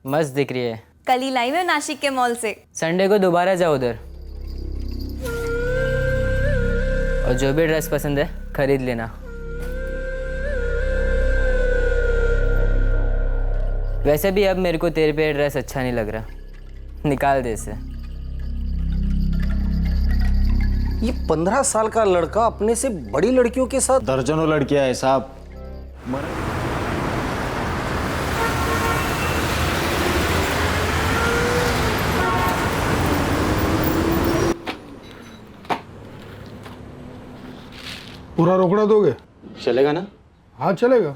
मस्त दिख रही है। कल ही लाई मैं नासिक के मॉल से। संडे को दोबारा जाओ उधर, और जो भी ड्रेस पसंद है खरीद लेना। वैसे भी अब मेरे को तेरे पे ड्रेस अच्छा नहीं लग रहा, निकाल दे इसे। ये 15 साल का लड़का अपने से बड़ी लड़कियों के साथ। दर्जनों लड़कियां है साहब। पूरा रोकड़ा दोगे? चलेगा ना? हाँ चलेगा।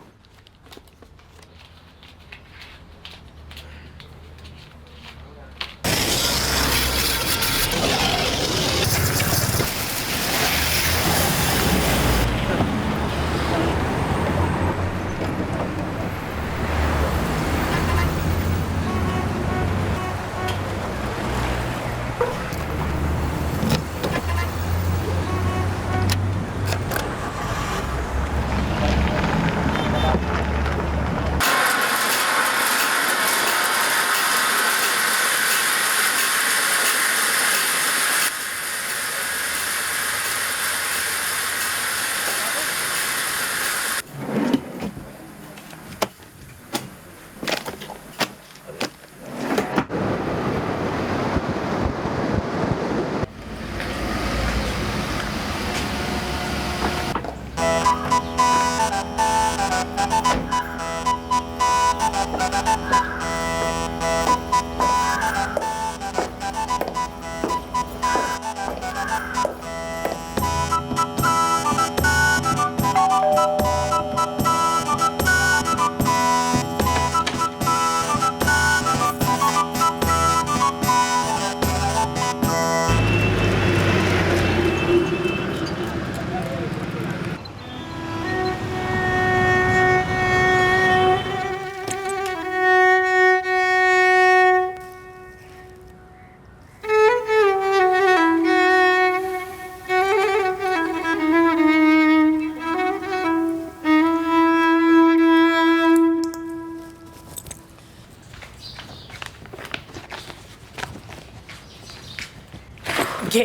ये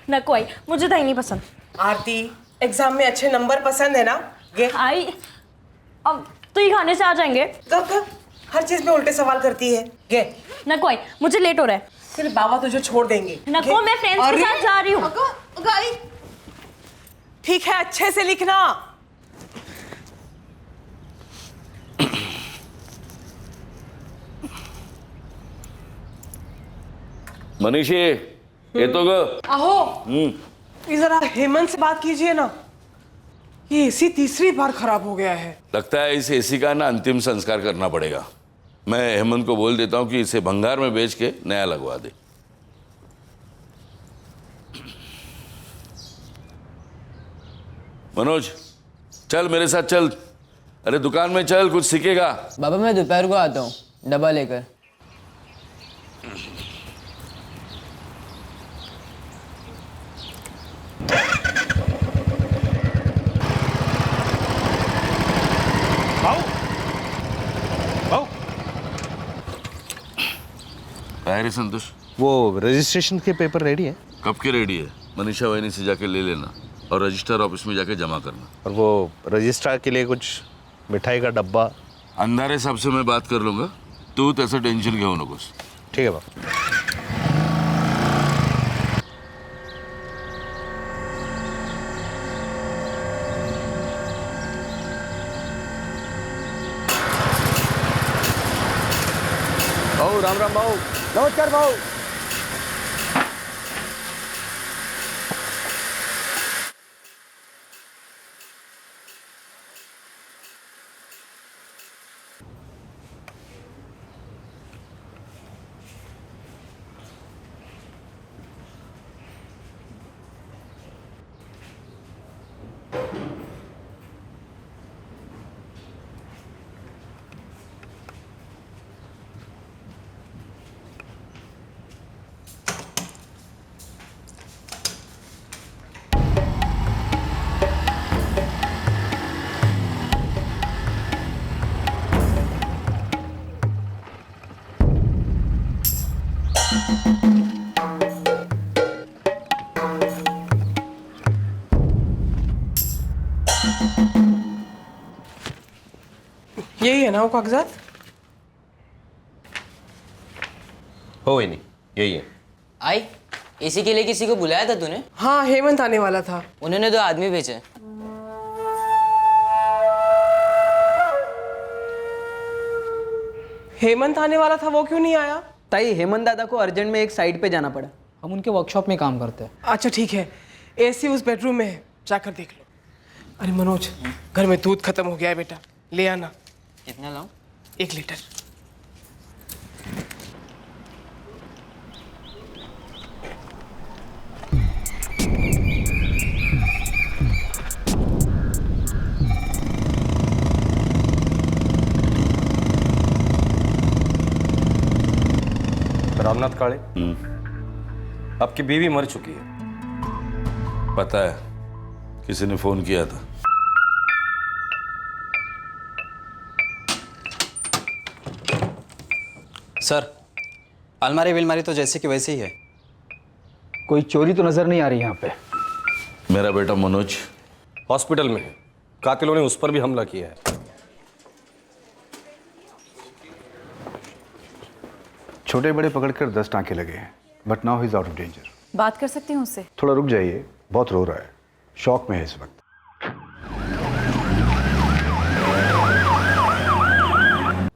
नको आई, मुझे दही नहीं पसंद। आरती, एग्जाम में अच्छे नंबर पसंद है ना? ये आई, अब तो ये खाने से आ जाएंगे। कब कब हर चीज में उल्टे सवाल करती है। ये नको आई, मुझे लेट हो रहा है। फिर बाबा तुझे छोड़ देंगे। नको, मैं फ्रेंड्स के साथ जा रही हूँ। ठीक है, अच्छे से लिखना। मनीषी, ये तो आहो, ये जरा हेमंत से बात कीजिए ना। ये एसी तीसरी बार खराब हो गया है। लगता है इस एसी का ना अंतिम संस्कार करना पड़ेगा। मैं हेमंत को बोल देता हूँ कि इसे भंगार में बेच के नया लगवा दे। मनोज, चल मेरे साथ चल। अरे दुकान में चल, कुछ सीखेगा। बाबा मैं दोपहर को आता हूँ डब्बा लेकर। रे संतोष, वो रजिस्ट्रेशन के पेपर रेडी है? कब के रेडी है? मनीषा वहीनी से जाके ले लेना और रजिस्टर ऑफिस में जाके जमा करना। और वो रजिस्ट्रार के लिए कुछ मिठाई का डब्बा? अंधारे साहब से मैं बात कर लूंगा, तू तसं टेन्शन घेऊ नकोस। ठीक है बाबा। भाऊ राम राम भाऊ। नमस्कार भाऊ। ना वो कागजात? हो ही नहीं, यही है। आई, एसी के लिए किसी को बुलाया था तूने? हाँ, हेमंत आने वाला था। उन्होंने 2 आदमी भेजे। हेमंत आने वाला था, वो क्यों नहीं आया? ताई, हेमंत दादा को अर्जेंट में एक साइट पे जाना पड़ा। हम उनके वर्कशॉप में काम करते हैं। अच्छा ठीक है, एसी उस बेडरूम में है, जाकर देख लो। अरे मनोज, घर में दूध खत्म हो गया है बेटा, ले आना। कितना लाऊं? 1 लीटर। रामनाथ काळे, आपकी बीवी मर चुकी है। पता है, किसी ने फोन किया था। सर, अलमारी बिलमारी तो जैसे कि वैसे ही है। कोई चोरी तो नजर नहीं आ रही यहाँ पे। मेरा बेटा मनोज हॉस्पिटल में है, कातिलों ने उस पर भी हमला किया है। छोटे बड़े पकड़कर 10 टाँके लगे हैं, but now he is out of danger. बात कर सकती हूँ उससे? थोड़ा रुक जाइए, बहुत रो रहा है, शॉक में है इस वक्त।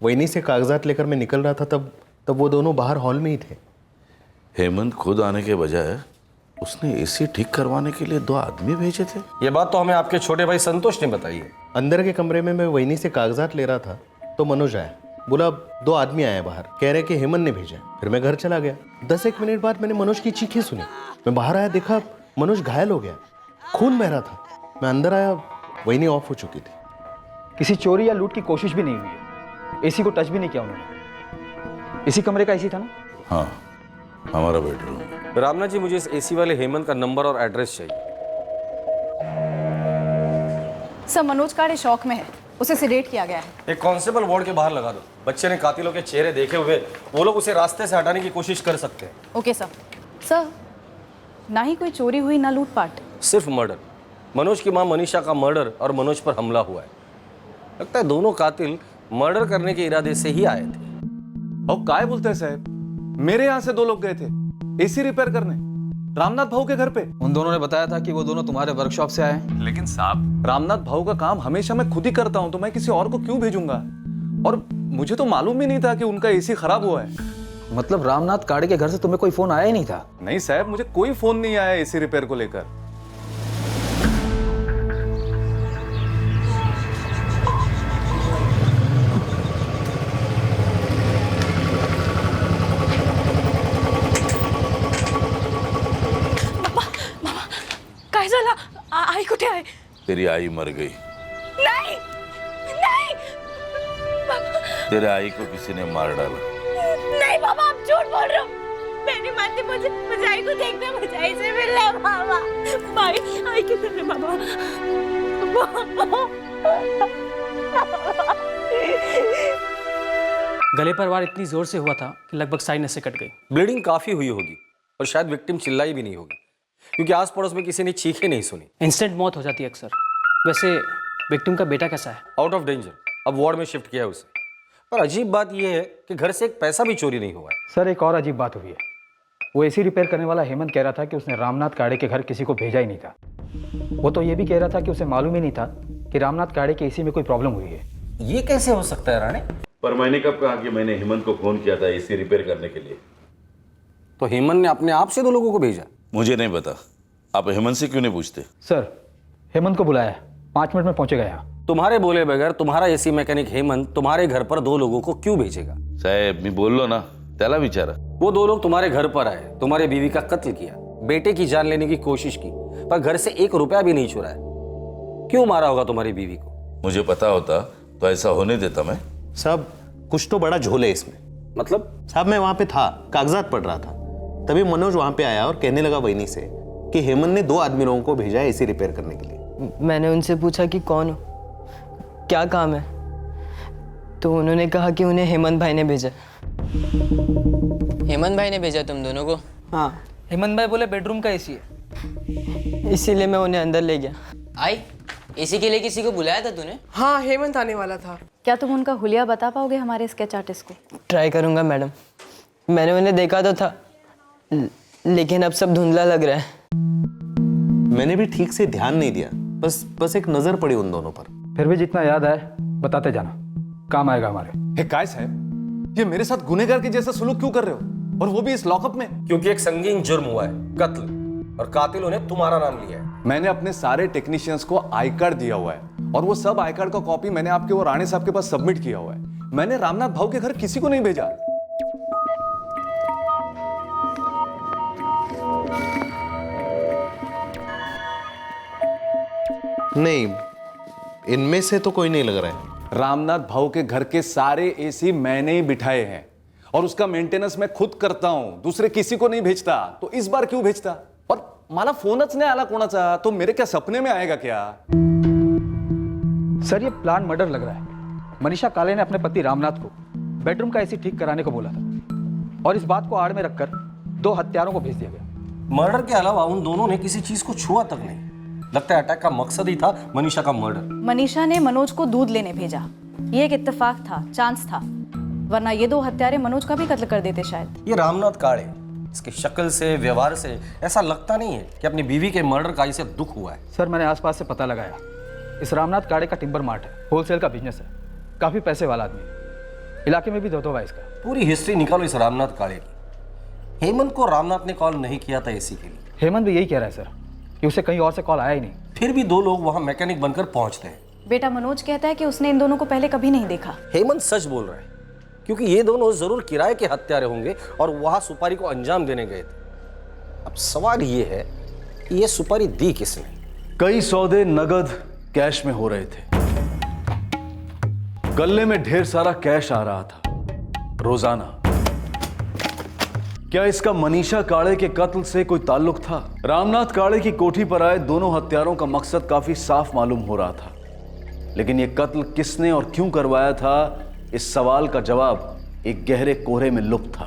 वहीं से कागजात लेकर मैं निकल रहा था, तब वो दोनों बाहर हॉल में ही थे। हेमंत खुद आने के बजाय उसने एसी ठीक करवाने के लिए 2 आदमी भेजे थे। ये बात तो हमें आपके छोटे भाई संतोष ने बताई है। अंदर के कमरे में मैं वहीं से कागजात ले रहा था तो मनोज आया, बोला 2 आदमी आए बाहर, कह रहे कि हेमंत ने भेजा। फिर मैं घर चला गया। 10-1 मिनट बाद मैंने मनोज की चीखें सुनी। मैं बाहर आया, देखा मनोज घायल हो गया, खून बह रहा था। मैं अंदर आया, वहीं ऑफ हो चुकी थी। किसी चोरी या लूट की कोशिश भी नहीं हुई है। एसी को टच भी नहीं किया उन्होंने। इसी कमरे का एसी था ना? हाँ, हमारा बेडरूम। रामनाथ जी, मुझे इस एसी वाले हेमंत का नंबर और एड्रेस चाहिए। सर, मनोज काड़े शौक में है, उसे सिडेट किया गया है। एक कांस्टेबल वार्ड के बाहर लगा दो। बच्चे ने कातिलों के चेहरे देखे हुए, वो लोग उसे रास्ते से हटाने की कोशिश कर सकते हैं। Okay sir. सर, ना ही कोई चोरी हुई ना लूटपाट, सिर्फ मर्डर। मनोज की मां मनीषा का मर्डर और मनोज पर हमला हुआ है। लगता है दोनों कातिल मर्डर करने के इरादे से ही आए थे। और काय बोलते हैं साहब, मेरे यहाँ से 2 लोग गए थे एसी रिपेयर करने रामनाथ भाऊ के घर पे। उन दोनों ने बताया था कि वो दोनों तुम्हारे वर्कशॉप से आए हैं। लेकिन साहब, रामनाथ भाऊ का काम हमेशा मैं खुद ही करता हूँ, तो मैं किसी और को क्यों भेजूंगा? और मुझे तो मालूम ही नहीं था कि उनका एसी खराब हुआ है। मतलब रामनाथ काड़े के घर से तुम्हें कोई फोन आया ही नहीं था? नहीं साहब, मुझे कोई फोन नहीं आया एसी रिपेयर को लेकर। काय झालं? आई कुठे आहे? तेरी आई मर गई। नहीं, नहीं तेरे आई को किसी ने मार डाला। नहीं बाबा, आप झूठ बोल रहे हो। मैं नहीं मानती, मुझे आई को देखना, मुझे आई से मिलना है बाबा। भाई, आई किधर है बाबा? गले पर वार इतनी जोर से हुआ था कि लगभग सारी नसें कट गई। ब्लीडिंग काफी हुई होगी और शायद विक्टिम चिल्लाई भी नहीं होगी, क्योंकि आस पड़ोस में किसी ने चीखें नहीं सुनी। इंस्टेंट मौत हो जाती है अक्सर। वैसे विक्टिम का बेटा कैसा है? आउट ऑफ डेंजर, अब वार्ड में शिफ्ट किया है उसे। पर अजीब बात यह है कि घर से एक पैसा भी चोरी नहीं हुआ है। सर, एक और अजीब बात हुई है। वो एसी रिपेयर करने वाला हेमंत कह रहा था कि उसने रामनाथ काड़े के घर किसी को भेजा ही नहीं था। वो तो ये भी कह रहा था कि उसे मालूम ही नहीं था कि रामनाथ काड़े के एसी में कोई प्रॉब्लम हुई है। ये कैसे हो सकता है राणे? पर मैंने कब कहा कि मैंने हेमंत को फोन किया था एसी रिपेयर करने के लिए? तो हेमंत ने अपने आप से 2 लोगों को भेजा? मुझे नहीं पता। आप हेमंत से क्यों नहीं पूछते? सर, हेमंत को बुलाया, 5 मिनट में पहुंचेगा यहाँ। तुम्हारे बोले बगैर तुम्हारा एसी मैकेनिक हेमंत तुम्हारे घर पर 2 लोगों को क्यों भेजेगा? साहेब, मी बोललो ना, त्याला विचारा। वो 2 लोग तुम्हारे घर पर आए, तुम्हारे बीवी का कत्ल किया, बेटे की जान लेने की कोशिश की, पर घर से 1 रुपया भी नहीं चुराया। क्यों मारा होगा तुम्हारी बीवी को? मुझे पता होता तो ऐसा होने देता मैं? साहब, कुछ तो बड़ा झोल है इसमें। मतलब? साहब, मैं वहाँ पे था, कागजात पढ़ रहा था, तभी मनोज वहाँ पे आया और कहने लगा वहीं से कि हेमंत ने 2 आदमी लोगों को भेजा है एसी रिपेयर करने के लिए। मैंने उनसे पूछा कि कौन हो, क्या काम है, तो उन्होंने कहा कि उन्हें हेमंत भाई ने भेजा। हेमंत भाई ने भेजा तुम दोनों को? हाँ, हेमंत भाई बोले बेडरूम का एसी है, इसीलिए मैं उन्हें अंदर ले गया। आई, एसी के लिए किसी को बुलाया था तूने? हाँ, हेमंत आने वाला था। क्या तुम उनका हुलिया बता पाओगे हमारे स्केच आर्टिस्ट को? ट्राई करूंगा मैडम। मैंने उन्हें देखा तो था, लेकिन अब सब धुंधला लग रहा है। मैंने भी ठीक से ध्यान नहीं दिया, बस एक नजर पड़ी उन दोनों पर। फिर भी जितना याद आए बताते जाना, काम आएगा हमारे। हे काय साहब, ये मेरे साथ गुनहगार के जैसा सलूक क्यों कर रहे हो, और वो भी इस लॉकअप में? क्योंकि एक संगीन जुर्म हुआ है, कत्ल, और कातिलों ने तुम्हारा नाम लिया है। मैंने अपने सारे टेक्नीशियंस को आई कार्ड दिया हुआ है, और वो सब आई कार्ड का कॉपी मैंने आपके वो राणे साहब के पास सबमिट किया हुआ है। मैंने रामनाथ भाऊ के घर किसी को नहीं भेजा। नहीं, इनमें से तो कोई नहीं लग रहा है। रामनाथ भाऊ के घर के सारे एसी मैंने ही बिठाए हैं, और उसका मेंटेनेंस मैं खुद करता हूं, दूसरे किसी को नहीं भेजता। तो इस बार क्यों भेजता? और मला फोनच नाही आला कोणाचा, तो मेरे क्या सपने में आएगा क्या? सर ये प्लान मर्डर लग रहा है। मनीषा काले ने अपने पति रामनाथ को बेडरूम का एसी ठीक कराने को बोला था, और इस बात को आड़ में रखकर 2 हत्यारों को भेज दिया गया। मर्डर के अलावा उन दोनों ने किसी चीज को छुआ तक नहीं। लगता है अटैक का मकसद ही था मनीषा का मर्डर। मनीषा ने मनोज को दूध लेने भेजा, ये एक इत्तेफाक था, चांस था, वरना ये 2 हत्यारे मनोज का भी कत्ल कर देते शायद। ये रामनाथ काळे, इसकी शक्ल से, व्यवहार से ऐसा लगता नहीं है कि अपनी बीवी के मर्डर का इसे दुख हुआ है। सर मैंने आसपास से पता लगाया, इस रामनाथ काड़े का टिम्बर मार्ट है, होलसेल का बिजनेस है, काफी पैसे वाला आदमी है, इलाके में भी दबदबा है इसका। पूरी हिस्ट्री निकालो इस रामनाथ काळे की। हेमंत को रामनाथ ने कॉल नहीं किया था एसी के लिए। हेमंत भी यही कह रहा है सर कि उसे कहीं और से कॉल आया ही नहीं। फिर भी 2 लोग वहां मैकेनिक बनकर पहुंचते हैं। बेटा मनोज कहता है कि उसने इन दोनों को पहले कभी नहीं देखा। हेमंत सच बोल रहा है, क्योंकि ये दोनों जरूर किराए के हत्यारे होंगे और वहां सुपारी को अंजाम देने गए थे। अब सवाल ये है कि ये सुपारी दी किसने? कई सौदे नगद कैश में हो रहे थे, गले में ढेर सारा कैश आ रहा था रोजाना। क्या इसका मनीषा काळे के कत्ल से कोई ताल्लुक था? रामनाथ काळे की कोठी पर आए दोनों हत्यारों का मकसद काफी साफ मालूम हो रहा था, लेकिन यह कत्ल किसने और क्यों करवाया था, इस सवाल का जवाब एक गहरे कोहरे में लुप्त था,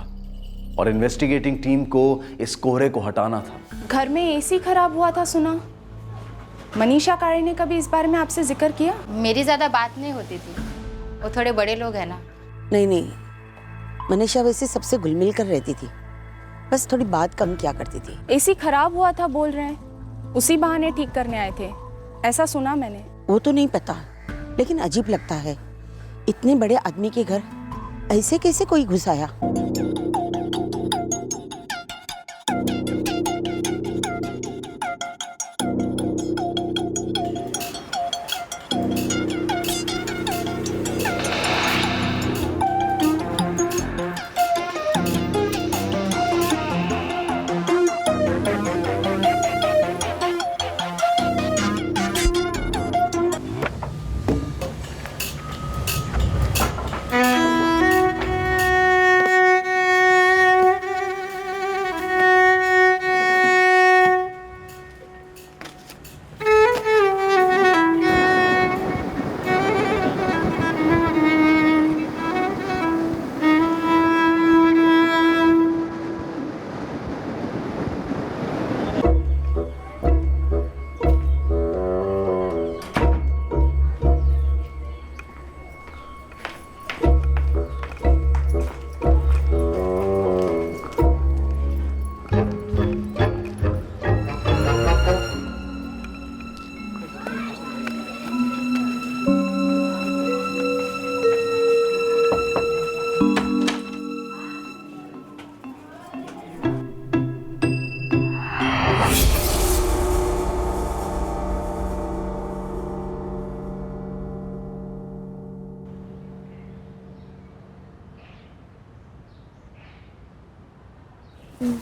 और इन्वेस्टिगेटिंग टीम को इस कोहरे को हटाना था। घर में एसी खराब हुआ था सुना, मनीषा काळे ने कभी इस बारे में आपसे जिक्र किया? मेरी ज्यादा बात नहीं होती थी, वो थोड़े बड़े लोग हैं ना। नहीं, मनीषा वैसे सबसे घुल-मिल कर रहती थी, बस थोड़ी बात कम किया करती थी। एसी खराब हुआ था बोल रहे हैं, उसी बहाने ठीक करने आए थे, ऐसा सुना मैंने। वो तो नहीं पता, लेकिन अजीब लगता है, इतने बड़े आदमी के घर ऐसे कैसे कोई घुस आया?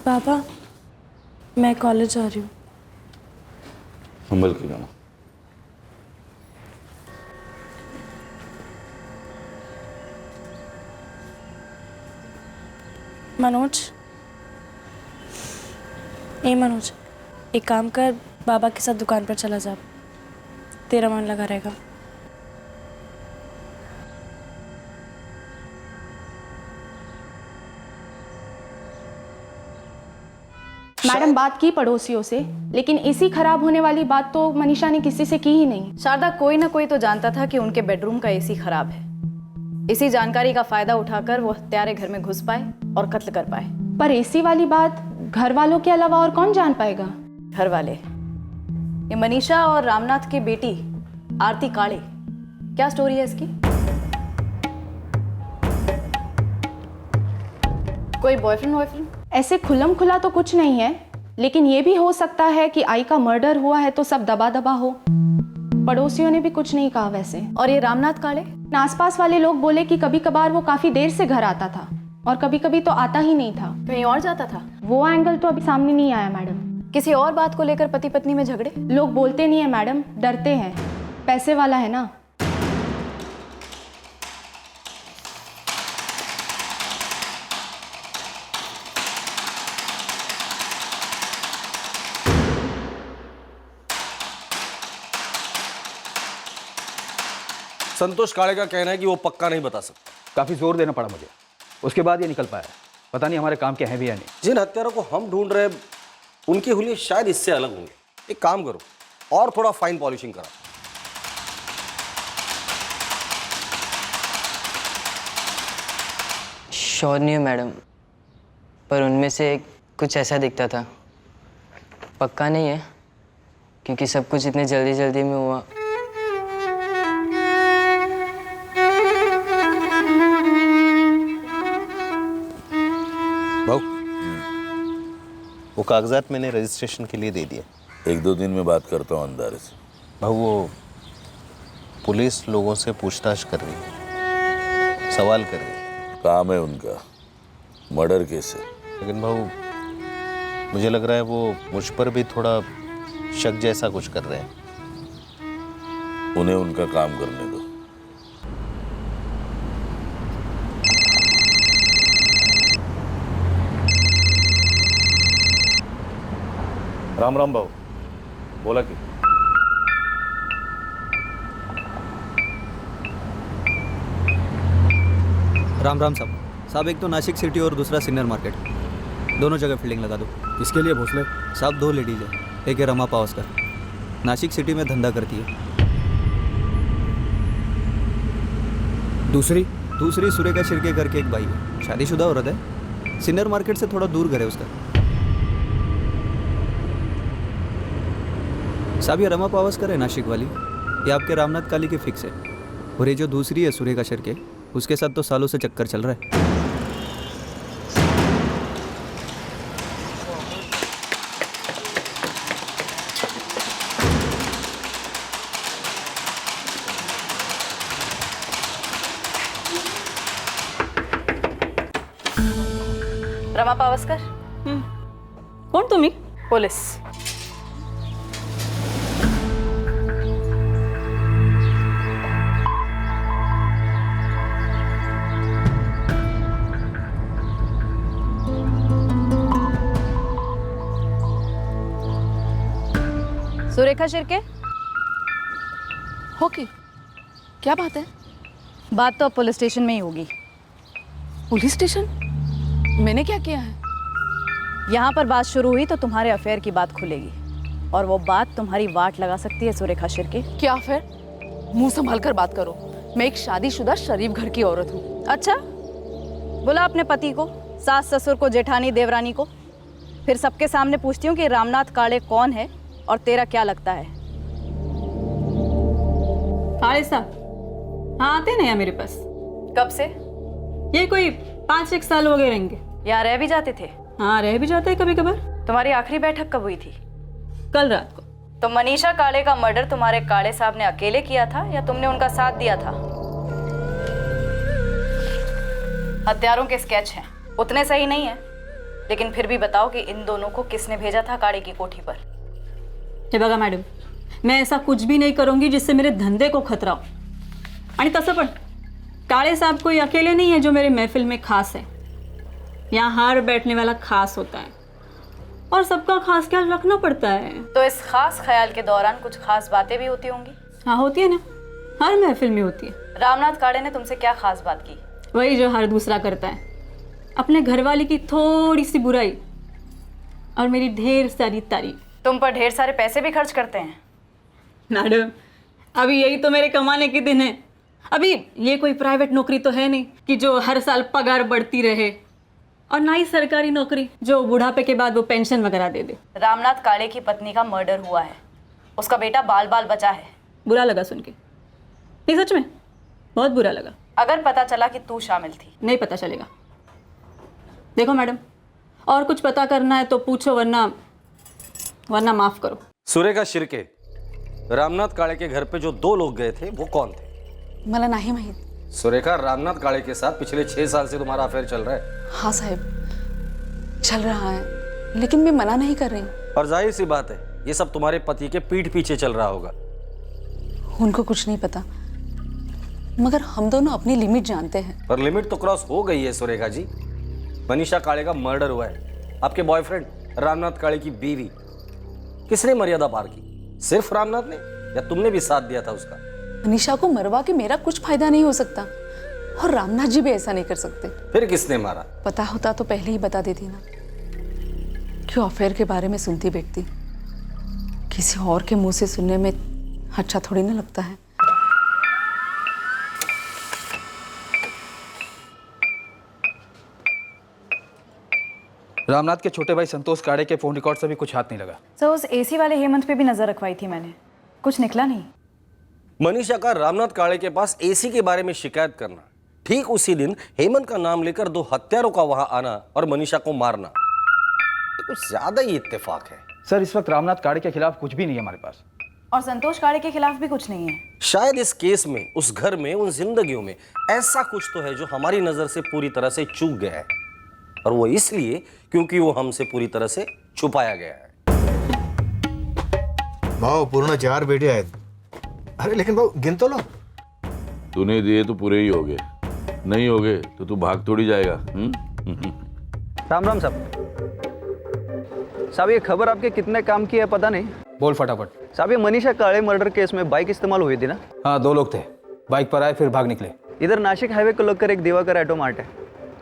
पापा मैं कॉलेज जा रही हूँ। संभल के जाना। मनोज, मनोज एक काम कर, बाबा के साथ दुकान पर चला जा, तेरा मन लगा रहेगा। मैडम बात की पड़ोसियों से, लेकिन एसी खराब होने वाली बात तो मनीषा ने किसी से की ही नहीं। शारदा, कोई ना कोई तो जानता था कि उनके बेडरूम का एसी खराब है। इसी जानकारी का फायदा उठाकर वो हत्यारे घर में घुस पाए और कत्ल कर पाए। पर एसी वाली बात घर वालों के अलावा और कौन जान पाएगा? घर वाले, ये मनीषा और रामनाथ की बेटी आरती काले, क्या स्टोरी है इसकी? कोई बॉयफ्रेंड? ऐसे खुल्लम खुला तो कुछ नहीं है, लेकिन ये भी हो सकता है कि आई का मर्डर हुआ है तो सब दबा दबा हो। पड़ोसियों ने भी कुछ नहीं कहा वैसे। और ये रामनाथ काले? आसपास वाले लोग बोले कि कभी कभार वो काफी देर से घर आता था और कभी कभी तो आता ही नहीं था। कहीं और जाता था? वो एंगल तो अभी सामने नहीं आया मैडम। किसी और बात को लेकर पति पत्नी में झगड़े? लोग बोलते नहीं है मैडम, डरते हैं। पैसे वाला है ना। संतोष काले का कहना है कि वो पक्का नहीं बता सकता। काफ़ी जोर देना पड़ा मुझे, उसके बाद ये निकल पाया। पता नहीं हमारे काम के हैं भी या नहीं। जिन हत्यारों को हम ढूंढ रहे हैं उनके हुलिये शायद इससे अलग होंगे। एक काम करो, और थोड़ा फाइन पॉलिशिंग करा। श्योर नहीं है मैडम, पर उनमें से कुछ ऐसा दिखता था। पक्का नहीं है क्योंकि सब कुछ इतने जल्दी जल्दी में हुआ। भाऊ, वो कागजात मैंने रजिस्ट्रेशन के लिए दे दिए। 1-2 दिन में बात करता हूँ अंदारे से। भाऊ, वो पुलिस लोगों से पूछताछ कर रही है, सवाल कर रही है। काम है उनका, मर्डर केस है। लेकिन भाऊ, मुझे लग रहा है वो मुझ पर भी थोड़ा शक जैसा कुछ कर रहे हैं। उन्हें उनका काम करने दो। राम राम भाऊ, बोला कि राम राम साहब, एक तो नासिक सिटी और दूसरा सिन्नर मार्केट, दोनों जगह फील्डिंग लगा दो। इसके लिए भोसले साहब 2 लेडीज़ है, एक है रमा पावस्कर, नासिक सिटी में धंधा करती है। दूसरी सुरेखा शिर्के करके एक भाई है, शादीशुदा औरत है, सिन्नर मार्केट से थोड़ा दूर घर है उसका। साहब ये रमा पावस्कर है नासिक वाली, ये आपके रामनाथ काली के फिक्स है। और ये जो दूसरी है सुरेखा शिर्के, उसके साथ तो सालों से चक्कर चल रहा है। रमा पावस्कर? कोण तुम्ही? पोलीस। सुरेखा शिर्के? हो की क्या बात है? बात तो अब पुलिस स्टेशन में ही होगी। Police station? मैंने क्या किया है? यहाँ पर बात शुरू हुई तो तुम्हारे अफेयर की बात खुलेगी, और वो बात तुम्हारी वाट लगा सकती है सुरेखा शिर्के। क्या अफेयर? मुंह संभाल कर बात करो, मैं एक शादीशुदा शरीफ घर की औरत हूँ। अच्छा, बुला अपने पति को, सास ससुर को, जेठानी देवरानी को, फिर सबके सामने पूछती हूँ कि रामनाथ काले कौन है और तेरा क्या लगता है। काले साहब हाँ आते ना यहाँ मेरे पास। कब से? ये कोई 5-1 साल हो गए रहेंगे। यहाँ रह भी जाते थे? हाँ रह भी जाते हैं कभी कभार। तुम्हारी आखिरी बैठक कब हुई थी? कल रात को। तो मनीषा काले का मर्डर तुम्हारे काले साहब ने अकेले किया था या तुमने उनका साथ दिया था? हत्यारों के स्केच हैं, उतने सही नहीं है, लेकिन फिर भी बताओ कि इन दोनों को किसने भेजा था काले की कोठी पर? हे बघा मॅडम, मैं ऐसा कुछ भी नहीं करूंगी जिससे मेरे धंधे को खतरा हो। आणि तसं पण काले साहब कोई अकेले नहीं है जो मेरे महफिल में खास है। यहाँ हर बैठने वाला खास होता है और सबका खास ख्याल रखना पड़ता है। तो इस खास ख्याल के दौरान कुछ खास बातें भी होती होंगी? हाँ होती है ना, हर महफिल में होती है। रामनाथ काले ने तुमसे क्या खास बात की? वही जो हर दूसरा करता है, अपने घरवाली की थोड़ी सी बुराई और मेरी ढेर सारी तारीफ। तुम पर ढेर सारे पैसे भी खर्च करते हैं। मैडम, अभी यही तो मेरे कमाने के दिन है। अभी ये कोई प्राइवेट नौकरी तो है नहीं कि जो हर साल पगार बढ़ती रहे, और ना ही सरकारी नौकरी जो बुढ़ापे के बाद वो पेंशन वगैरह दे दे। रामनाथ काले की पत्नी का मर्डर हुआ है, उसका बेटा बाल बाल बचा है। बुरा लगा सुन के, नहीं सच में बहुत बुरा लगा। अगर पता चला कि तू शामिल थी। नहीं पता चलेगा। देखो मैडम, और कुछ पता करना है तो पूछो, वरना माफ करो। सुरेखा शिर्के, रामनाथ काळे के घर पे जो 2 लोग गए थे वो कौन थे? मला नाही माहित। सुरेखा, रामनाथ काळे के साथ पिछले 6 साल से तुम्हारा अफेयर चल रहा है। हाँ साहब, चल रहा है, लेकिन मैं मना नहीं कर रही। और जाहिर सी बात है ये सब तुम्हारे पति के पीठ पीछे चल रहा होगा। उनको कुछ नहीं पता, मगर हम दोनों अपनी लिमिट जानते हैं। पर लिमिट तो क्रॉस हो गई है सुरेखा जी। मनीषा काळे का मर्डर हुआ है, आपके बॉयफ्रेंड रामनाथ काळे की बीवी। किसने मर्यादा पार की? सिर्फ रामनाथ ने, या तुमने भी साथ दिया था उसका? मनीषा को मरवा के मेरा कुछ फायदा नहीं हो सकता, और रामनाथ जी भी ऐसा नहीं कर सकते। फिर किसने मारा? पता होता तो पहले ही बता देती ना। क्यों अफेयर के बारे में सुनती बैठती? किसी और के मुंह से सुनने में अच्छा थोड़ी ना लगता है। रामनाथ के छोटे भाई संतोष काड़े के फोन रिकॉर्ड से भी कुछ हाथ नहीं लगा। सर, उस एसी वाले हेमंत पे भी नजर रखवाई थी मैंने, कुछ निकला नहीं। मनीषा का रामनाथ काळे के पास एसी के बारे में शिकायत करना, ठीक उसी दिन हेमंत का नाम लेकर 2 हत्यारों का वहां आना और मनीषा को मारना, कुछ ज्यादा ही इत्तेफाक है। सर, इस वक्त रामनाथ काड़े के खिलाफ कुछ भी नहीं है हमारे पास, और संतोष काड़े के खिलाफ भी कुछ नहीं है। शायद इस केस में, उस घर में, उन जिंदगियों में ऐसा कुछ तो है जो हमारी नजर से पूरी तरह से चूक गया है, और वो इसलिए क्योंकि वो हमसे पूरी तरह से छुपाया गया है। भाऊ, पूर्ण 4 बेटे आहेत। अरे लेकिन भाऊ, गिन तो लो। तूने दिए तो पूरे ही हो गए, नहीं हो गए तो तू भाग थोड़ी जाएगा। राम राम साहब। साहब, ये खबर आपके कितने काम की है पता नहीं। बोल फटाफट। साहब, ये मनीषा काळे मर्डर केस में बाइक इस्तेमाल हुई थी ना? हाँ, 2 लोग थे, बाइक पर आए फिर भाग निकले। इधर नासिक हाईवे को लगकर एक दिवाकर ऑटो मार्ट है,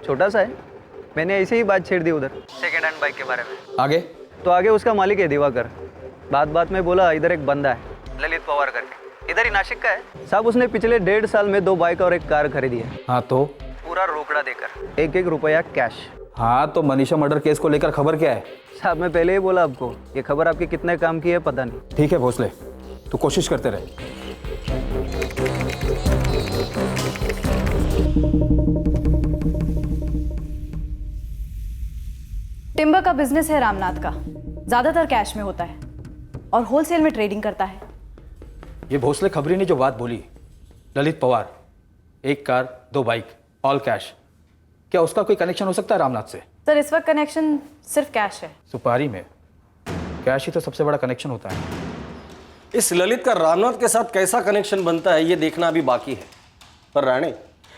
छोटा सा है। मैंने ऐसे ही बात छेड़ दी उधर सेकेंड हैंड बाइक के बारे में। आगे? तो आगे उसका मालिक है दिवाकर। बात में बोला इधर एक बंदा है ललित पवार करके, इधर ही नासिक का है। साहब, उसने पिछले 1.5 साल में 2 बाइक और 1 कार खरीदी है। हाँ तो? पूरा रोकड़ा देकर, 1-1 रुपया कैश। हाँ तो मनीषा मर्डर केस को लेकर खबर क्या है? साहब, मैं पहले ही बोला आपको, ये खबर आपके कितने काम की है पता नहीं। ठीक है भोसले, तू कोशिश करते रहे। टिम्बर का बिजनेस है रामनाथ का, ज्यादातर कैश में होता है और होलसेल में ट्रेडिंग करता है। ये भोसले खबरी ने जो बात बोली, Lalit Pawar, 1 car 2 bike all cash, क्या उसका कोई कनेक्शन हो सकता है रामनाथ से? सर, इस वक्त कनेक्शन सिर्फ कैश है। सुपारी में कैश ही तो सबसे बड़ा कनेक्शन होता है। इस ललित का रामनाथ के साथ कैसा कनेक्शन बनता है ये देखना अभी बाकी है। पर राणे,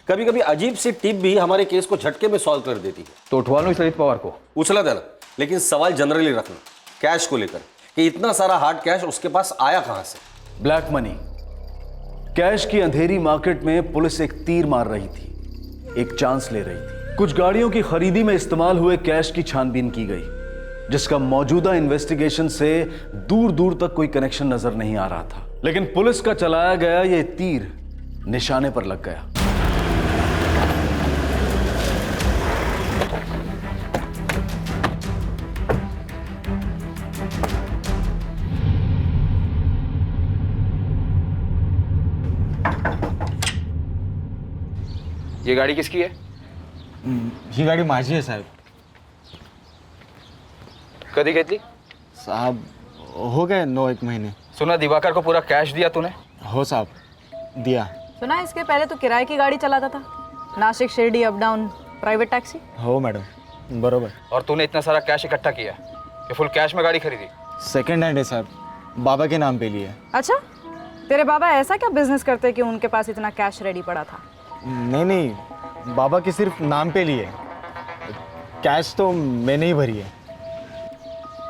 कभी कभी अजीब सी टिप भी हमारे केस को झटके में सॉल्व कर देती है। तो उठवा लो इस ललित पवार को। उछला देना, लेकिन सवाल जनरली रखना कैश को लेकर, कि इतना सारा हार्ड कैश उसके पास आया कहां से? ब्लैक मनी, कैश की अंधेरी मार्केट में पुलिस एक तीर मार रही थी, एक चांस ले रही थी। कुछ गाड़ियों की खरीदी में इस्तेमाल हुए कैश की छानबीन की गई, जिसका मौजूदा इन्वेस्टिगेशन से दूर दूर तक कोई कनेक्शन नजर नहीं आ रहा था। लेकिन पुलिस का चलाया गया यह तीर निशाने पर लग गया। ये गाड़ी किसकी है? ही गाडी माझी आहे साहेब. कधी घेतली? साहब, हो गए 9-1 महीने. सुना दिवाकर को पूरा कैश दिया तूने? हो साहब, दिया. सुना इसके पहले तो किराए की गाड़ी चलाता था, Nashik Shirdi up down private taxi. हो मैडम, बरोबर. और तूने इतना सारा कैश इकट्ठा किया कि फुल कैश में गाड़ी खरीदी? सेकंड हैंड है साहब, बाबा के नाम पे लिए. अच्छा, तेरे बाबा ऐसा क्या बिजनेस करते कि उनके पास इतना कैश रेडी पड़ा था? नहीं, बाबा की सिर्फ नाम पे लिए, कैश तो मैंने ही भरी है.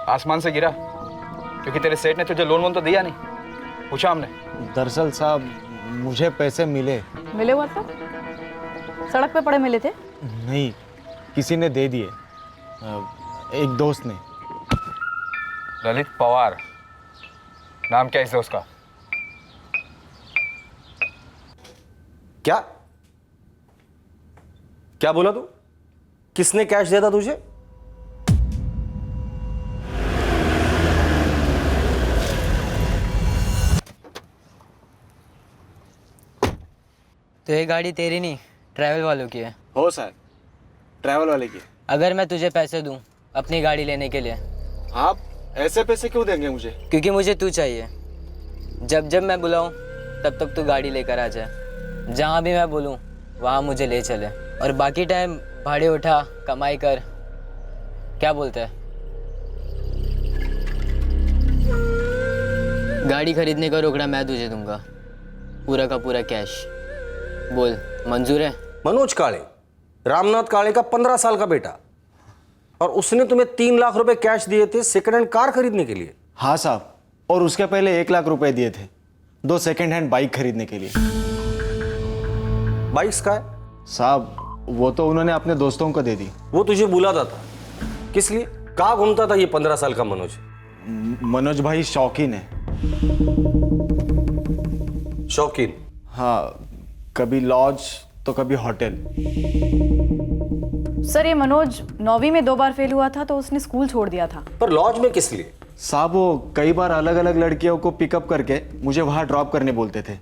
आसमान से गिरा? क्योंकि तेरे सेठ ने तुझे लोन वोन तो दिया नहीं? पूछा हमने. दरअसल साहब, मुझे पैसे मिले. मिले हुआ था? सड़क पे पड़े मिले थे? नहीं, किसी ने दे दिए, एक दोस्त ने. ललित पवार नाम क्या है इस दोस्त का? क्या क्या बोला तू? किसने कैश दिया था तुझे? तो ये गाड़ी तेरी नहीं, ट्रैवल वालों की है। हो सर, ट्रैवल वाले की। अगर मैं तुझे पैसे दूं अपनी गाड़ी लेने के लिए, आप ऐसे पैसे क्यों देंगे मुझे? क्योंकि मुझे तू चाहिए। जब जब मैं बुलाऊं तब तक तू गाड़ी लेकर आ जाए। जहाँ भी मैं बोलूं वहाँ मुझे ले चले, और बाकी टाइम भाड़े उठा, कमाई कर। क्या बोलता है? गाड़ी खरीदने का रोकड़ा मैं तुझे दूंगा, पूरा का पूरा कैश। बोल, मंजूर है? मनोज काळे, रामनाथ काळे का 15 साल का बेटा, और उसने तुम्हें 3 लाख रुपए कैश दिए थे सेकंड हैंड कार खरीदने के लिए। हाँ साहब, और उसके पहले 1 लाख रुपए दिए थे 2 सेकेंड हैंड बाइक खरीदने के लिए। बाइक्स का है? साहब वो तो उन्होंने अपने दोस्तों को दे दी। वो तुझे बुलाता था, किस लिए? कहाँ घूमता था ये 15 साल का मनोज? मनोज भाई शौकीन है। शौकीन? हाँ, कभी लॉज तो कभी होटल। सर ये मनोज 9वीं में 2 बार फेल हुआ था तो उसने स्कूल छोड़ दिया था। पर लॉज में किस लिए? साहब वो कई बार अलग अलग लड़कियों को पिकअप करके मुझे वहां ड्रॉप करने बोलते थे।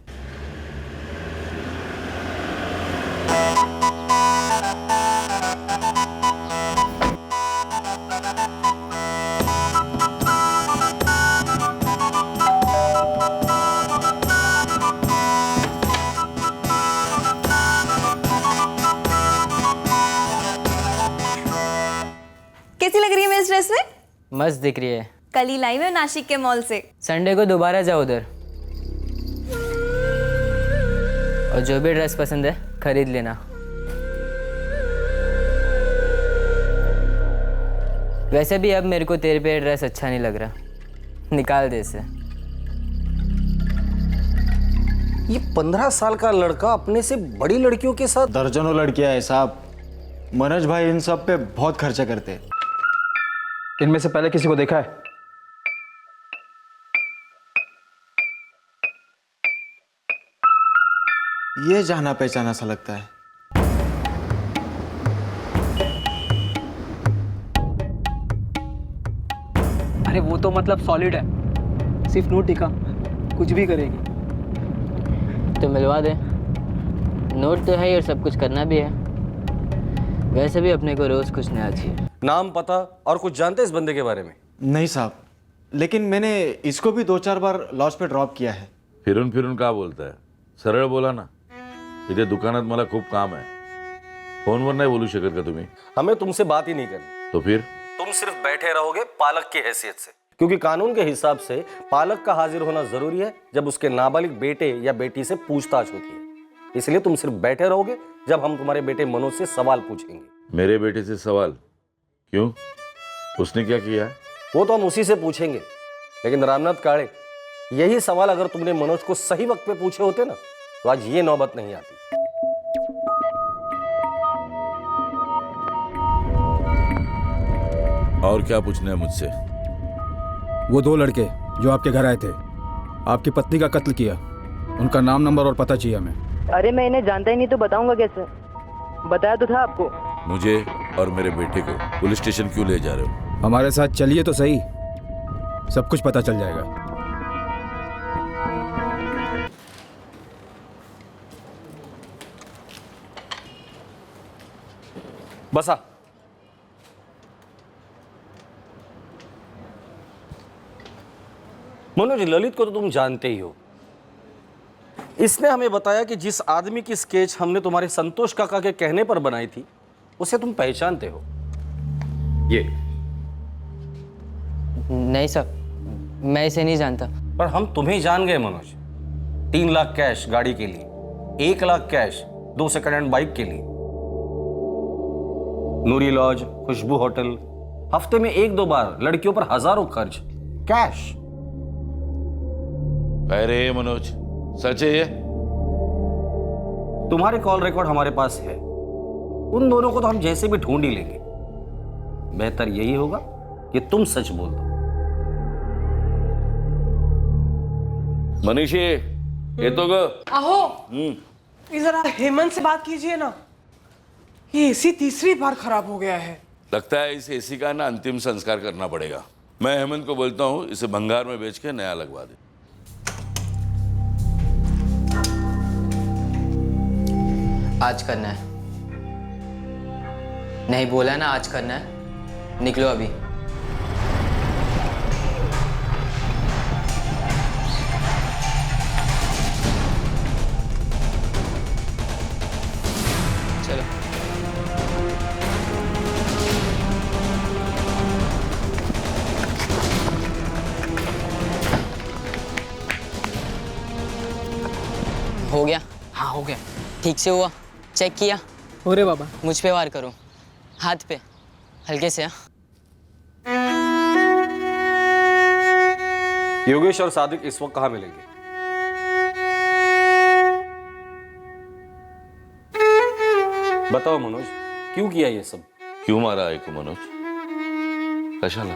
कैसी लग रही है मैं इस ड्रेस में? मस्त दिख रही है। कल ही लाई मैं नासिक के मॉल से। संडे को दोबारा जाओ उधर, और जो भी ड्रेस पसंद है खरीद लेना। वैसे भी अब मेरे को तेरे पे ड्रेस अच्छा नहीं लग रहा, निकाल दे इसे। ये 15 साल का लड़का अपने से बड़ी लड़कियों के साथ। दर्जनों लड़कियां हैं साहब। मनोज भाई इन सब पे बहुत खर्चा करते हैं। इनमें से पहले किसी को देखा है? ये जाना पहचाना सा लगता है। अरे वो तो मतलब सॉलिड है, सिर्फ नोट टिका, कुछ भी करेगी। तो मिलवा दे, नोट तो है और सब कुछ करना भी है। वैसे भी अपने को रोज कुछ नया चाहिए। नाम, पता और कुछ जानते इस बंदे के बारे में? नहीं साहब, लेकिन मैंने इसको भी 2-4 बार लॉज पे ड्रॉप किया है। फिरून का बोलता है? सरळ बोला ना, इथे दुकानात मला खूप काम आहे, फोनवर नाही बोलू शकत का तुम्ही? हमें तुमसे बात ही नहीं करनी। तो फिर तुम सिर्फ बैठे रहोगे पालक की हैसियत से, क्योंकि कानून के हिसाब से पालक का हाजिर होना जरूरी है जब उसके नाबालिग बेटे या बेटी से पूछताछ होती है। इसलिए तुम सिर्फ बैठे रहोगे जब हम तुम्हारे बेटे मनोज से सवाल पूछेंगे। मेरे बेटे से सवाल? क्यों, उसने क्या किया है? वो तो हम उसी से पूछेंगे, लेकिन रामनाथ काळे, यही सवाल अगर तुमने मनोज को सही वक्त पे पूछे होते ना तो आज ये नौबत नहीं आती। और क्या पूछना है मुझसे? वो 2 लड़के जो आपके घर आए थे, आपकी पत्नी का कत्ल किया, उनका नाम, नंबर और पता चाहिए हमें। अरे मैं इन्हें जानता ही नहीं तो बताऊंगा कैसे? बताया तो था आपको। मुझे और मेरे बेटे को पुलिस स्टेशन क्यों ले जा रहे हो? हमारे साथ चलिए तो सही, सब कुछ पता चल जाएगा। बसा। मनोज, ललित को तो तुम जानते ही हो। इसने हमें बताया कि जिस आदमी की स्केच हमने तुम्हारे संतोष काका के कहने पर बनाई थी उसे तुम पहचानते हो। ये नहीं सर, मैं इसे नहीं जानता। पर हम तुम्हें जान गए मनोज। 3 लाख कैश गाड़ी के लिए, 1 lakh cash 2 second hand bike के लिए, नूरी लॉज, खुशबू होटल, हफ्ते में 1-2 बार लड़कियों पर हजारों खर्च, कैश। अरे मनोज, सच है ये? तुम्हारे कॉल रिकॉर्ड हमारे पास है। उन दोनों को तो हम जैसे भी ढूंढ ही लेंगे। बेहतर यही होगा कि तुम सच बोल दो। मनीषी येतो ग. आहो ये जरा हेमंत से बात कीजिए ना. ये एसी तीसरी बार खराब हो गया है. लगता है इस एसी का ना अंतिम संस्कार करना पड़ेगा. मैं हेमंत को बोलता हूँ इसे भंगार में बेच के नया लगवा दे. आज करना है. नहीं बोला ना आज करना है. निकलो अभी. चलो. हो गया. हाँ हो गया. ठीक से हुआ. चेक किया. हो रे बाबा. मुझ पे वार करो. हाथ पे हल्के से. योगेश और सादिक इस वक्त कहाँ मिलेंगे? बताओ मनोज, क्यों किया ये सब? क्यों मारा ऐकू मनोज? कशाला?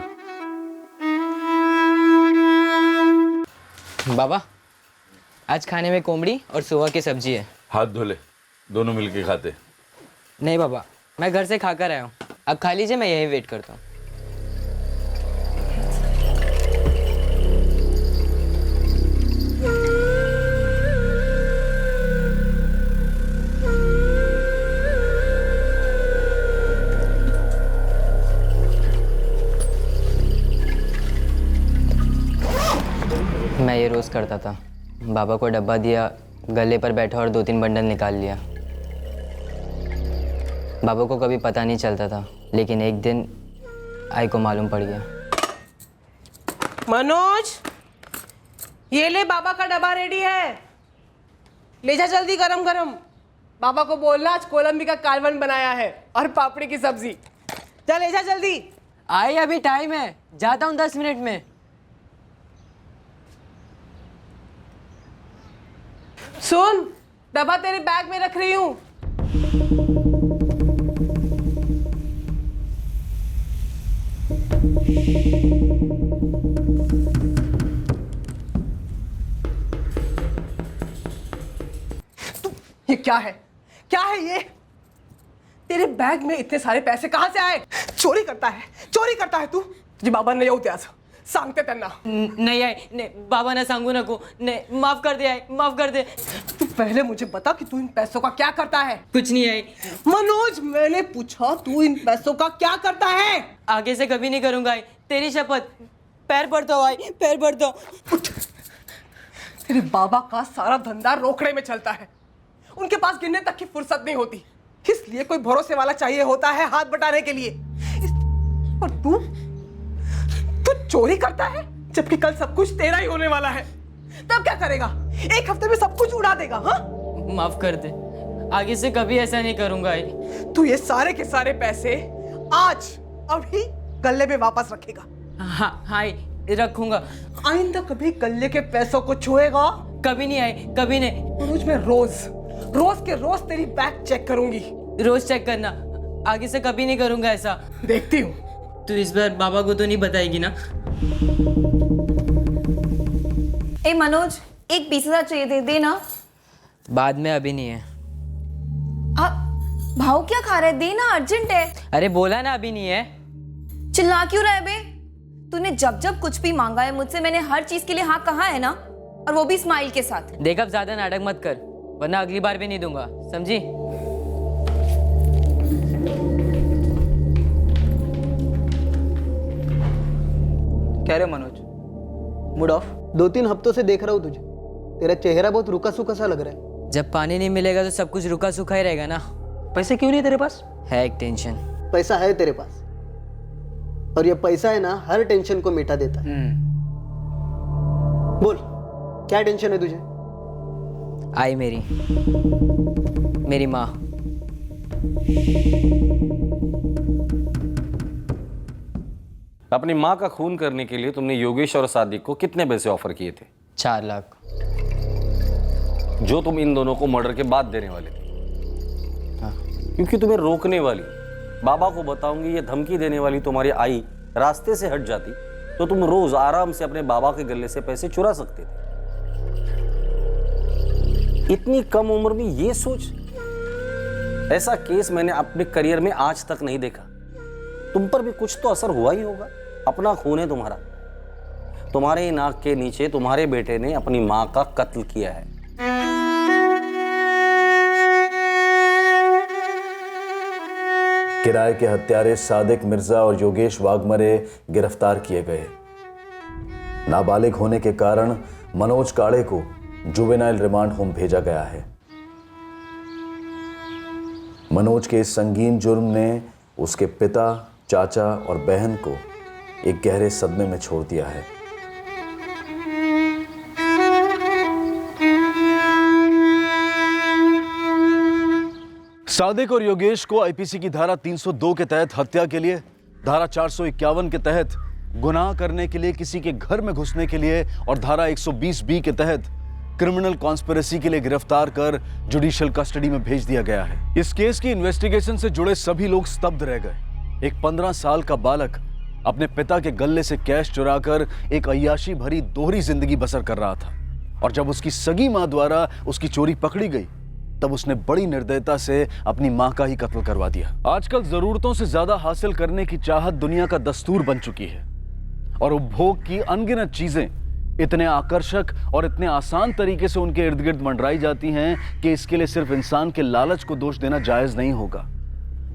बाबा आज खाने में कोंबड़ी और सुबह की सब्जी है. हाथ धोले. दोनों मिलके खाते. नहीं बाबा, मैं घर से खाकर आया हूँ. अब खा लीजिए, मैं यही वेट करता हूँ. मैं ये रोज़ करता था. बाबा को डब्बा दिया, गले पर बैठा और 2-3 बंडल निकाल लिया. बाबा को कभी पता नहीं चलता था, लेकिन एक दिन आई को मालूम पड़ गया. मनोज, ये ले बाबा का डब्बा रेडी है. ले जा जल्दी गरम गरम. बाबा को बोलना आज कोलंबी का कालवन बनाया है और पापड़ी की सब्जी. जा ले जा जल्दी. आई अभी टाइम है. जाता हूँ 10 मिनट में. सुन, डब्बा तेरे बैग में रख रही हूँ. ये क्या है? क्या है ये? तेरे बैग में इतने सारे पैसे कहाँ से आए? चोरी करता है, चोरी करता है तू. जी बाबा नाही होते आज. सांगते त्यांना. नहीं आई. नहीं बाबा ना सांगू नको. नहीं, माफ कर दे आई, माफ कर दे. तू पहले मुझे बता कि तू इन पैसों का क्या करता है. कुछ नहीं आई. मनोज, मैंने पूछा तू इन पैसों का क्या करता है. आगे से कभी नहीं करूंगा आई. तेरी शपथ. पैर पड़ता हूँ आई, पैर पड़ता हूँ. तेरे बाबा का सारा धंधा रोकड़े में चलता है. उनके पास गिनने तक की फुर्सत नहीं होती, इसलिए कोई भरोसे वाला चाहिए होता है हाथ बटाने के लिए. और तू चोरी करता है, जबकि कल सब कुछ तेरा ही होने वाला है. तब क्या करेगा? एक हफ्ते में सब कुछ उड़ा देगा. हाँ, माफ कर दे. आगे से कभी ऐसा नहीं करूंगा आई. तू ये सारे के सारे पैसे आज अभी गल्ले में वापस रखेगा. हाँ हाई रखूंगा. आइंदा कभी गल्ले के पैसों को छुएगा? कभी नहीं आई, कभी नहीं. मनोज, मैं रोज के रोज तेरी बैग चेक करूंगी. रोज चेक करना. आगे से कभी नहीं करूंगा ऐसा. देखती हूँ. तू इस बार बाबा को तो नहीं बताएगी ना? ए मनोज, एक 20,000 चाहिए थे, दे ना. बाद में, अभी नहीं है. भाव क्या खा रहा है? दे ना, अर्जेंट है. अरे बोला ना अभी नहीं है. चिल्ला क्यों रहा है बे? तूने जब जब कुछ भी मांगा है मुझसे, मैंने हर चीज के लिए हाँ कहा है ना, और वो भी स्माइल के साथ. देख अब ज्यादा नाटक मत कर, वरना अगली बार भी नहीं दूंगा. समझी? क्या रे मनोज, मूड ऑफ? 2-3 हफ्तों से देख रहा हूँ तुझे. तेरा चेहरा बहुत रुका सूखा सा लग रहा है. जब पानी नहीं मिलेगा तो सब कुछ रुका सूखा ही रहेगा ना. पैसे क्यों नहीं तेरे पास? है एक टेंशन. पैसा है तेरे पास, और ये पैसा है ना हर टेंशन को मिटा देता है. बोल, क्या टेंशन है तुझे? आई मेरी माँ. अपनी माँ का खून करने के लिए तुमने योगेश और सादिक को कितने पैसे ऑफर किए थे? 4 लाख. जो तुम इन दोनों को मर्डर के बाद देने वाले थे. हाँ. क्योंकि तुम्हें रोकने वाली, बाबा को बताऊंगी ये धमकी देने वाली तुम्हारी आई रास्ते से हट जाती तो तुम रोज आराम से अपने बाबा के गले से पैसे चुरा सकते थे. इतनी कम उम्र में ये सोच? ऐसा केस मैंने अपने करियर में आज तक नहीं देखा। तुम पर भी कुछ तो असर हुआ ही होगा। अपना खून है तुम्हारा। तुम्हारे नाक के नीचे तुम्हारे बेटे ने अपनी मां का कत्ल किया है। किराए के हत्यारे सादिक मिर्जा और योगेश वाघमरे गिरफ्तार किए गए। नाबालिग होने के कारण मनोज काड़े को जुवेनाइल रिमांड होम भेजा गया है। मनोज के इस संगीन जुर्म ने उसके पिता, चाचा और बहन को एक गहरे सदमे में छोड़ दिया है। सादिक और योगेश को आईपीसी की धारा 302 के तहत हत्या के लिए, धारा 451 के तहत गुनाह करने के लिए किसी के घर में घुसने के लिए और धारा 120B के तहत क्रिमिनल कॉन्स्पिरेसी के लिए गिरफ्तार कर जुडिशियल कस्टडी में भेज दिया गया है। इस केस की इन्वेस्टिगेशन से जुड़े सभी लोग स्तब्ध रह गए। एक 15 साल का बालक अपने पिता के गले से कैश चुराकर एक अय्याशी भरी दोहरी जिंदगी बसर कर रहा था और जब उसकी सगी मां द्वारा उसकी चोरी पकड़ी गई तब उसने बड़ी निर्दयता से अपनी मां का ही कत्ल करवा दिया। आजकल जरूरतों से ज्यादा हासिल करने की चाहत दुनिया का दस्तूर बन चुकी है और उपभोग की अनगिनत चीजें इतने आकर्षक और इतने आसान तरीके से उनके इर्द गिर्द मंडराई जाती हैं कि इसके लिए सिर्फ इंसान के लालच को दोष देना जायज नहीं होगा।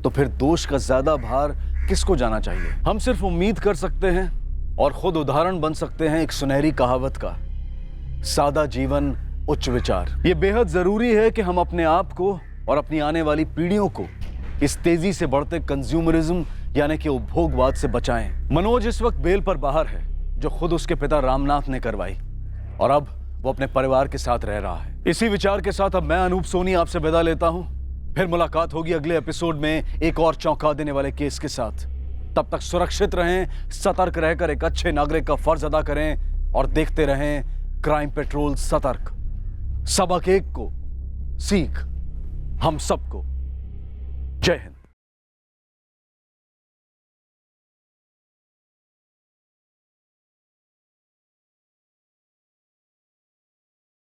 तो फिर दोष का ज्यादा भार किसको जाना चाहिए? हम सिर्फ उम्मीद कर सकते हैं और खुद उदाहरण बन सकते हैं एक सुनहरी कहावत का, सादा जीवन उच्च विचार। ये बेहद जरूरी है कि हम अपने आप को और अपनी आने वाली पीढ़ियों को इस तेजी से बढ़ते कंज्यूमरिज्म यानी कि उपभोगवाद से बचाएं। मनोज इस वक्त बेल पर बाहर है, जो खुद उसके पिता रामनाथ ने करवाई और अब वो अपने परिवार के साथ रह रहा है। इसी विचार के साथ अब मैं अनूप सोनी आपसे विदा लेता हूं। फिर मुलाकात होगी अगले एपिसोड में एक और चौंका देने वाले केस के साथ। तब तक सुरक्षित रहें, सतर्क रहकर एक अच्छे नागरिक का फर्ज अदा करें और देखते रहें क्राइम पेट्रोल सतर्क। सबक एक को, सीख हम सबको। जय हिंद।